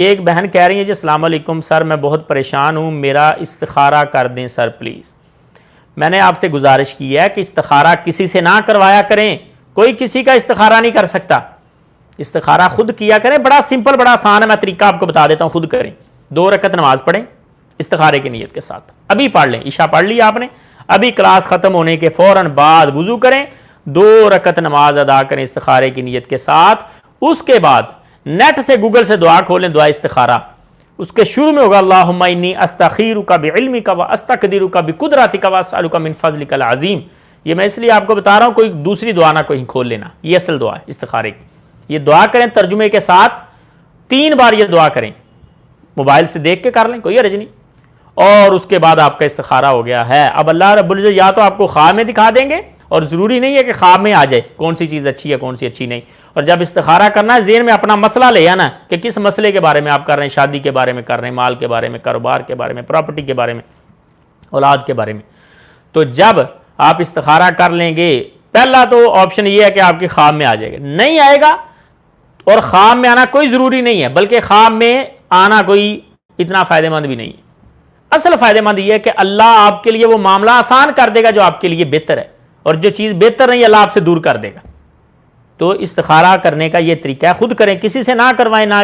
ایک بہن کہہ رہی ہیں جی السلام علیکم سر، میں بہت پریشان ہوں، میرا استخارہ کر دیں سر پلیز۔ میں نے آپ سے گزارش کی ہے کہ استخارہ کسی سے نہ کروایا کریں، کوئی کسی کا استخارہ نہیں کر سکتا، استخارہ خود کیا کریں، بڑا سمپل بڑا آسان ہے، میں طریقہ آپ کو بتا دیتا ہوں، خود کریں۔ 2 رکعت نماز پڑھیں استخارے کی نیت کے ساتھ، ابھی پڑھ لیں، عشاء پڑھ لی آپ نے، ابھی کلاس ختم ہونے کے فوراً بعد وضو کریں، 2 رکعت نماز ادا کریں استخارے کی نیت کے ساتھ۔ اس کے بعد نیٹ سے گوگل سے دعا کھولیں، دعا استخارہ، اس کے شروع میں ہوگا اللہم انی استخیرک بعلمک واستقدرک بقدرتک واسألک من فضلک العظیم۔ یہ میں اس لیے آپ کو بتا رہا ہوں، کوئی دوسری دعا نہ کوئی کھول لینا، یہ اصل دعا ہے استخارے کی۔ یہ دعا کریں ترجمے کے ساتھ، 3 بار یہ دعا کریں، موبائل سے دیکھ کے کر لیں، کوئی حرج نہیں، اور اس کے بعد آپ کا استخارہ ہو گیا ہے۔ اب اللہ رب العزت یا تو آپ کو خواب میں دکھا دیں گے، اور ضروری نہیں ہے کہ خواب میں آ جائے کون سی چیز اچھی ہے کون سی اچھی نہیں۔ اور جب استخارہ کرنا ہے ذہن میں اپنا مسئلہ لے آنا کہ کس مسئلے کے بارے میں آپ کر رہے ہیں، شادی کے بارے میں کر رہے ہیں، مال کے بارے میں، کاروبار کے بارے میں، پراپرٹی کے بارے میں، اولاد کے بارے میں۔ تو جب آپ استخارہ کر لیں گے، پہلا تو آپشن یہ ہے کہ آپ کے خواب میں آ جائے گا، نہیں آئے گا، اور خواب میں آنا کوئی ضروری نہیں ہے، بلکہ خواب میں آنا کوئی اتنا فائدہ مند بھی نہیں ہے۔ اصل فائدہ مند یہ ہے کہ اللہ آپ کے لیے وہ معاملہ آسان کر دے گا جو آپ کے لیے بہتر ہے، اور جو چیز بہتر نہیں اللہ آپ سے دور کر دے گا۔ تو استخارہ کرنے کا یہ طریقہ ہے، خود کریں، کسی سے نہ کروائیں، نہ